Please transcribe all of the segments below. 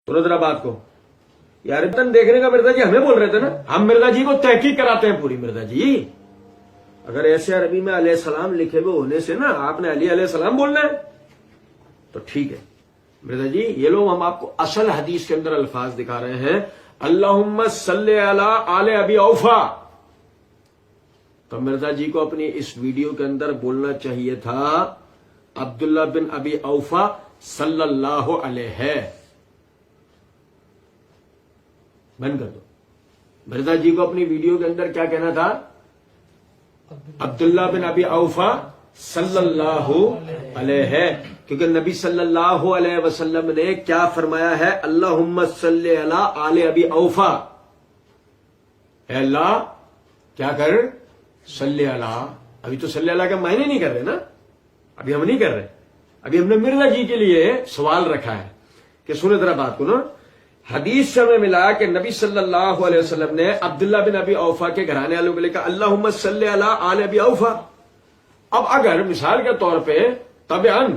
सुनो जरा बात को यार, तन देखने का मिर्जा जी हमें बोल रहे थे ना, हम मिर्जा जी को तहकीक कराते हैं पूरी। मिर्जा जी अगर ऐसे अरबी में अलैहि सलाम लिखे हुए होने से ना आपने अली अलैहि सलाम बोलना है तो ठीक है मिर्जा जी। ये लोग हम आपको असल हदीस के अंदर अल्फाज दिखा रहे हैं, अल्लाहुम्मा सल्ली अला आले अबी औफा। तो मिर्जा जी को अपनी इस वीडियो के अंदर बोलना चाहिए था अब्दुल्ला बिन अबी औफा सल्लल्लाहु अलैहि। बंद कर दो। मिर्जा जी को अपनी वीडियो के अंदर क्या कहना था? अब्दुल्ला बिन अबी औफा सल्लल्लाहु अलैहि, क्योंकि नबी सल्लल्लाहु अलैहि वसल्लम ने क्या फरमाया है? अल्लाहुम्मा सल्ली अला आले अबी औफा। अल्लाह क्या कर? सल्ली अला। अभी तो सल्ली अला का मायने नहीं कर रहे ना, अभी हम नहीं कर रहे। अभी हमने मिर्जा जी के लिए सवाल रखा है कि सुने जरा बात को ना। हदीस से हमें मिला कि नबी सल्लल्लाहु अलैहि वसल्लम ने अब्दुल्ला बिन अबी औफा के घराने वालों को लेकर अल्लाहुम्मा सल्ली अला आले अबी औफा। अब अगर मिसाल के तौर पे तबअन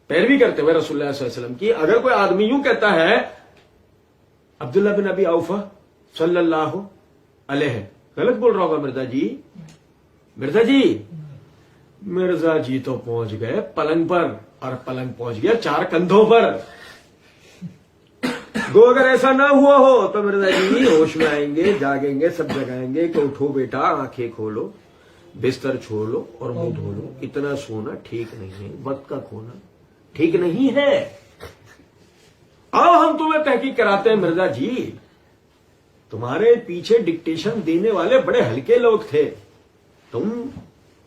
पैरवी करते हुए रसूलुल्लाह सल्लल्लाहु अलैहि वसल्लम की अगर कोई आदमी यूं कहता है अब्दुल्ला बिन अबी औफा सल्लल्लाहु अलैहि, गलत बोल रहा होगा मिर्जा जी। मिर्जा जी, मिर्जा जी तो पहुंच गए पलंग पर और पलंग पहुंच गया चार कंधों पर। गो अगर ऐसा ना हुआ हो तो मिर्जा जी होश में आएंगे, जागेंगे, सब जगाएंगे कि उठो बेटा, आंखें खोलो, बिस्तर छोड़ लो और मुंह धो लो। इतना सोना ठीक नहीं है, वक्त का खोना ठीक नहीं है। आओ हम तुम्हें तहकीक कराते हैं मिर्जा जी। तुम्हारे पीछे डिक्टेशन देने वाले बड़े हल्के लोग थे, तुम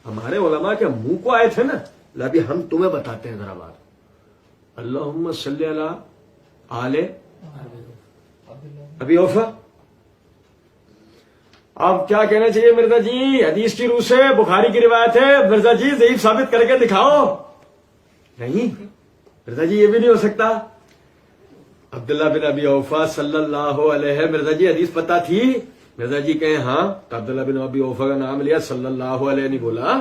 हमारे उलमा के मुंह को आए थे ना। अभी हम तुम्हें बताते हैं जरा बात। अल्लाहुम्मा सल्ली अला आले अबी औफा। अब क्या कहना चाहिए मिर्जा जी? हदीस की रूह से बुखारी की रिवायत है, मिर्जा जी ज़ईफ साबित करके दिखाओ। नहीं मिर्जा जी, ये भी नहीं हो सकता। अब्दुल्ला बिन अबी औफा सल्लल्लाहु अलैहि, मिर्जा जी हदीस पता थी? मिर्जा जी कहें हाँ, तो अब्दुल्ला बिन अबी औफा का नाम लिया, सल्लल्लाहु अलैहि नहीं बोला।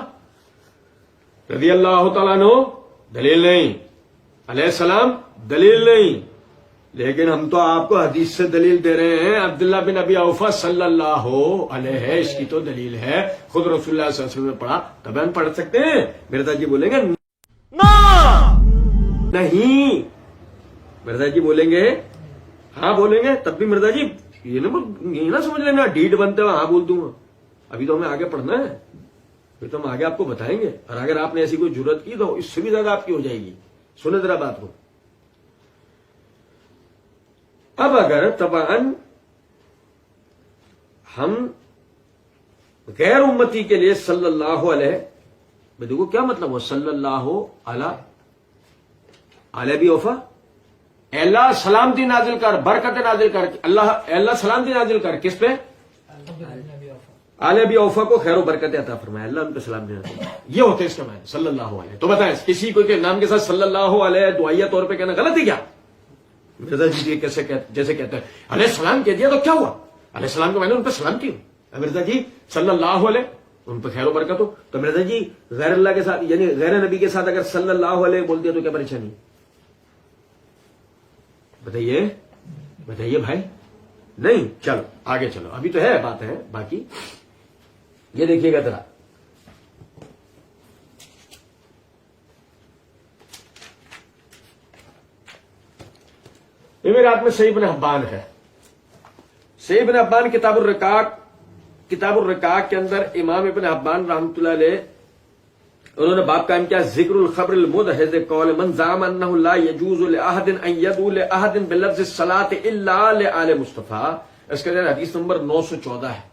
रज़ी अल्लाह तआला अन्हु दलील नहीं, अलैहि सलाम दलील नहीं, लेकिन हम तो आपको हदीस से दलील दे रहे हैं। अब्दुल्ला बिन अबी औफा सल्लल्लाहु अलैहि, इसकी तो दलील है, खुद रसूलुल्लाह सल्लल्लाहु अलैहि वसल्लम ने पढ़ा, तब हम पढ़ सकते हैं। मिर्जा जी बोलेंगे ना, नहीं। मिर्जा जी बोलेंगे हाँ, बोलेंगे तब भी मिर्जा जी ये ना समझ लेना ढीठ बनते हुए हाँ बोल दूंगा। अभी तो हमें आगे पढ़ना है, फिर तो हम आगे आपको बताएंगे। और अगर आपने ऐसी कोई जरूरत की तो इससे भी ज्यादा आपकी हो जाएगी। सुने जरा बात को। अब अगर तबान हम गैर उम्मती के लिए सल्लल्लाहु अलैहि, देखो क्या मतलब हुआ सल्लल्लाहु अला अबी औफा। अल्लाह सलामती नाजिल कर, बरकत नाजिल कर, अल्लाह सलामती नाजिल कर किस पे? आले अबी औफा को खैर बरकत अता फरमाए, अल्लाह उन पे सलामती नाजिल कर। ये होते इसका मायने सल्लल्लाहु अलैहि। तो बताएं किसी को के नाम के साथ सल्लल्लाहु अलैहि दुआया तौर पे कहना गलत है क्या? मिर्जा जी कैसे जैसे कहते हैं अलैहि सलाम कह दिया तो क्या हुआ? अलैहि सलाम के मायने उन पे सलामती हो। मिर्जा जी सल्लल्लाहु अलैहि उन पे खैर बरकत हो। तो मिर्जा जी गैर अल्लाह के साथ यानी गैर नबी के साथ अगर सल्लल्लाहु अलैहि बोल दिया तो क्या परेशानी? बताइए बताइए भाई। नहीं, चलो आगे चलो, अभी तो है बात है बाकी। ये देखिएगा जरा, ये मेरे हाथ में सही इब्न हिब्बान है। सही इब्न हिब्बान किताबुर रिकाक के अंदर इमाम इब्न हिब्बान रहमतुल्लाह अलैह उन्होंने बाप कायम किया, जिक्रुल खबरिल मुदहिज़ कौल मन ज़ाम अन्नहु ला यजूज़ु लिअहदिन अन यदू लिअहदिन बिलफ्ज़ सलात इल्ला लिआले मुस्तफा। इसके अंदर हदीस नंबर 914 है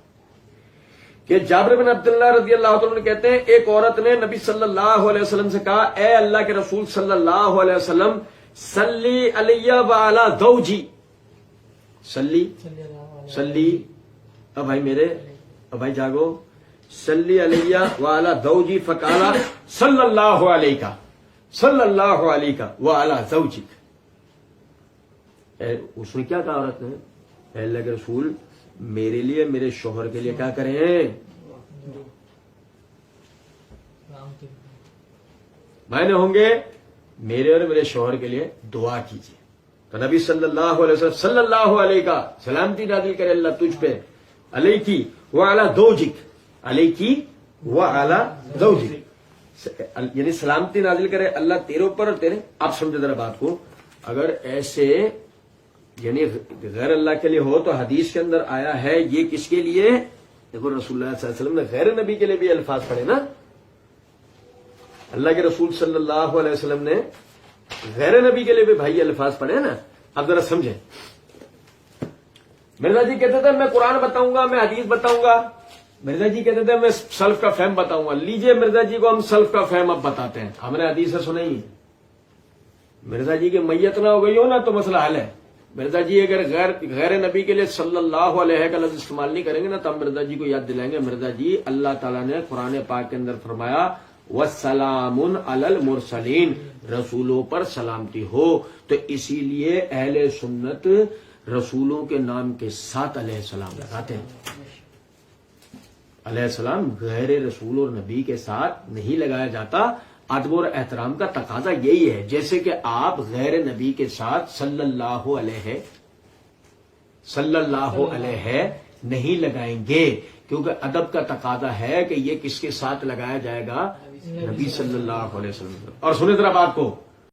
कि जाबिर बिन अब्दुल्लाह रज़ियल्लाहु अन्हु कहते हैं एक औरत ने नबी सल्लल्लाहु अलैहि वसल्लम से कहा, ए अल्लाह के रसूल सल्लल्लाहु अलैहि वसल्लम, सल्ली अलैया व अला ज़ौजी। सल्ली अब भाई मेरे, अब भाई जागो, सल्ली अलैया व अला ज़ौजी फकाला सल्लल्लाहु अलैका व अला ज़ौजिक। उसने क्या कहा औरत ने? अल्लाह के रसूल मेरे लिए मेरे शोहर के लिए क्या करें? मायने होंगे मेरे और मेरे शौहर के लिए दुआ कीजिए। تو نبی صلی اللہ علیہ وسلم صلی اللہ علیہ کا سلامتی نازل کرے اللہ تجھ پہ، علیہ کی وعلی زوجک، علیہ کی وعلی زوجک، یعنی سلامتی نازل کرے اللہ تیرے اوپر اور تیرے. آپ سمجھے ذرا بات کو. اگر ایسے یعنی غیر اللہ کے لیے ہو تو حدیث کے اندر آیا ہے یہ کس کے لیے؟ دیکھو رسول اللہ صلی اللہ علیہ وسلم نے غیر نبی کے لیے بھی الفاظ پڑھے نا. اللہ کے رسول صلی اللہ علیہ وسلم نے غیر نبی کے لیے بھی بھائی الفاظ پڑھے نا. اب ذرا سمجھیں. مرزا جی کہتے تھے میں قرآن بتاؤں گا، میں حدیث بتاؤں گا. مرزا جی کہتے تھے میں سلف کا فہم بتاؤں گا. لیجئے مرزا جی کو ہم سلف کا فہم اب بتاتے ہیں. ہم نے حدیث سے سنائی. مرزا جی کی میت نہ ہو گئی ہو نا تو مسئلہ حل ہے. مرزا جی اگر غیر نبی کے لیے صلی اللہ علیہ کا لفظ استعمال نہیں کریں گے نا تو ہم مرزا جی کو یاد دلائیں گے. مرزا جی اللہ تعالیٰ نے قرآن پاک کے اندر فرمایا وَالسَّلَامٌ عَلَى الْمُرْسَلِينَ، رسولوں پر سلامتی ہو. تو اسی لیے اہل سنت رسولوں کے نام کے ساتھ علیہ السلام لگاتے ہیں. علیہ السلام غیر رسول اور نبی کے ساتھ نہیں لگایا جاتا. ادب اور احترام کا تقاضا یہی ہے. جیسے کہ آپ غیر نبی کے ساتھ صلی اللہ علیہ نہیں لگائیں گے، کیونکہ ادب کا تقاضا ہے کہ یہ کس کے ساتھ لگایا جائے گا؟ نبی صلی اللہ علیہ وسلم. اور سنیں ذرا بات کو.